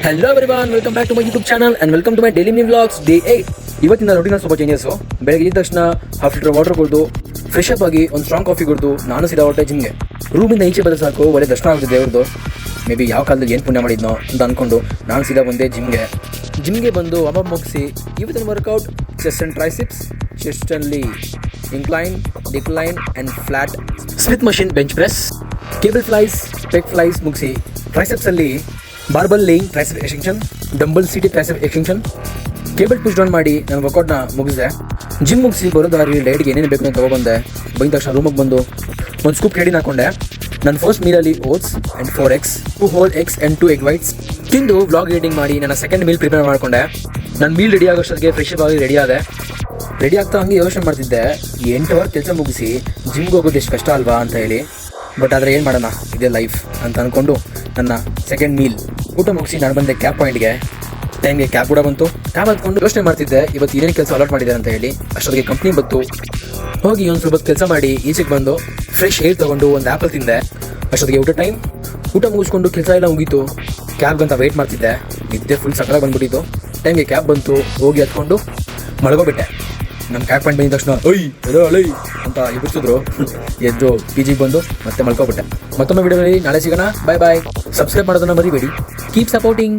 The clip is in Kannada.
Hello everyone, welcome back to my YouTube channel and welcome to my daily mini vlogs day 8. ಇವತ್ತಿನ ರೂಟೀನ್ ಸ್ವಲ್ಪ ಚೇಂಜಸ್ಸು. ಬೆಳಗ್ಗೆ ಎದ್ದ ತಕ್ಷಣ ಹಾಫ್ ಲೀಟರ್ ವಾಟರ್ ಕುಡಿದು ಫ್ರೆಶ್ ಅಪ್ ಆಗಿ ಒಂದು ಸ್ಟ್ರಾಂಗ್ ಕಾಫಿ ಕುಡಿದು ನಾನು ಸೀದಾ ಹೊರಟೆ ಜಿಮ್ಗೆ. ರೂಮಿಂದ ಈಚೆ ಬರೋ ಸಾಕು ಒಳ್ಳೆ ದರ್ಶನ ಆಗುತ್ತೆ ದೇವ್ರದ್ದು. ಮೇ ಬಿ ಯಾವ ಕಾಲದಲ್ಲಿ ಏನು ಪುಣ್ಯ ಮಾಡಿದ್ನೋ ಅಂತ ಅಂದ್ಕೊಂಡು ನಾನು ಸೀದಾ ಬಂದೆ ಜಿಮ್ಗೆ ಬಂದು ವಾರ್ಮ್ ಮುಗಿಸಿ ಇವತ್ತಿನ ವರ್ಕೌಟ್ ಚೆಸ್ಟ್ ಆ್ಯಂಡ್ ಟ್ರೈಸಿಪ್ಸ್, ಚೆಸ್ಟಲ್ಲಿ incline, decline and flat, Smith machine bench press, cable flies, pec flies ಮುಗಿಸಿ ಟ್ರೈಸೆಪ್ಸಲ್ಲಿ barbell lying tricep extension, dumbbell seated tricep extension, cable push down ಮಾಡಿ ನಾನು ವರ್ಕೌಟ್ನ ಮುಗಿಸಿದೆ. ಜಿಮ್ ಮುಗಿಸಿ ಬರೋ ದಾರಿ ಡೈಟ್ಗೆ ಏನೇನು ಬೇಕು ಅಂತ ತೊಗೊಬಂದೆ. ಬಂದ ತಕ್ಷಣ ರೂಮಿಗೆ ಬಂದು ಒಂದು ಸ್ಕೂಪ್ ಕ್ಯಾಡಿನ ಹಾಕೊಂಡೆ. ನನ್ನ ಫಸ್ಟ್ ಮೀಲಲ್ಲಿ oats and 4 eggs, 2 whole eggs and 2 egg whites ತಿಂದು ವ್ಲಾಗ್ ಎಡಿಟಿಂಗ್ ಮಾಡಿ ನನ್ನ ಸೆಕೆಂಡ್ ಮೀಲ್ ಪ್ರಿಪೇರ್ ಮಾಡಿಕೊಂಡೆ. ನನ್ನ ಮೀಲ್ ರೆಡಿ ಆಗೋಷ್ಟೊತ್ತಿಗೆ ಫ್ರೆಶ್ ಆಗಿ ರೆಡಿ ಆಗ್ತಾ ಹಂಗೆ ಯೋಚನೆ ಮಾಡ್ತಿದ್ದೆ, 8 hour ಕೆಲಸ ಮುಗಿಸಿ ಜಿಮ್ಗೆ ಹೋಗೋದು ಎಷ್ಟು ಕಷ್ಟ ಅಲ್ವಾ ಅಂತ ಹೇಳಿ. ಬಟ್ ಆದರೆ ಏನು ಮಾಡೋಣ, ಇದೇ ಲೈಫ್ ಅಂತ ಅಂದ್ಕೊಂಡು ನನ್ನ ಸೆಕೆಂಡ್ ಮೀಲ್ ಊಟ ಮುಗಿಸಿ ನಾನು ಬಂದೆ ಕ್ಯಾಬ್ ಪಾಯಿಂಟ್ಗೆ. ಟೈಮ್ಗೆ ಕ್ಯಾಬ್ ಕೂಡ ಬಂತು. ಕ್ಯಾಬ್ ಹತ್ಕೊಂಡು ಯೋಚನೆ ಮಾಡ್ತಿದ್ದೆ ಇವತ್ತು ಏನೇನು ಕೆಲಸ ಅಲಾಟ್ ಮಾಡಿದ್ದಾರೆ ಅಂತ ಹೇಳಿ. ಅಷ್ಟೊತ್ತಿಗೆ ಕಂಪ್ನಿ ಬಂತು. ಹೋಗಿ ಒಂದು ಸ್ವಲ್ಪ ಕೆಲಸ ಮಾಡಿ ಈಚೆಗೆ ಬಂದು ಫ್ರೆಶ್ ಏರ್ ತೊಗೊಂಡು ಒಂದು ಆ್ಯಪಲ್ ತಿಂದೆ. ಅಷ್ಟೊತ್ತಿಗೆ ಊಟ ಮುಗಿಸ್ಕೊಂಡು ಕೆಲಸ ಎಲ್ಲ ಮುಗೀತು. ಕ್ಯಾಬ್ಗಂತ ವೆಯ್ಟ್ ಮಾಡ್ತಿದ್ದೆ. ನಿದ್ದೆ ಫುಲ್ ಸಕಲಾಗಿ ಬಂದ್ಬಿಟ್ಟಿತ್ತು. ಟೈಮ್ಗೆ ಕ್ಯಾಬ್ ಬಂತು. ಹೋಗಿ ಹತ್ಕೊಂಡು ಮಲಗೋಬಿಟ್ಟೆ. ನಮ್ಮ ಕ್ಯಾಬ್ ಪಾಯಿಂಟ್ ಬಂದ ತಕ್ಷಣ ಅಲೈ ಅಂತ ಎಬ್ಬಿಸಿದ್ರು. ಎದ್ದು PGಗೆ ಬಂದು ಮತ್ತೆ ಮಲ್ಕೋಬಿಟ್ಟೆ. ಮತ್ತೊಮ್ಮೆ ವಿಡಿಯೋದಲ್ಲಿ ನಾಳೆ ಸಿಗೋಣ. ಬಾಯ್. ಸಬ್ಸ್ಕ್ರೈಬ್ ಮಾಡೋದನ್ನ ಮರಿಬೇಡಿ. Keep supporting.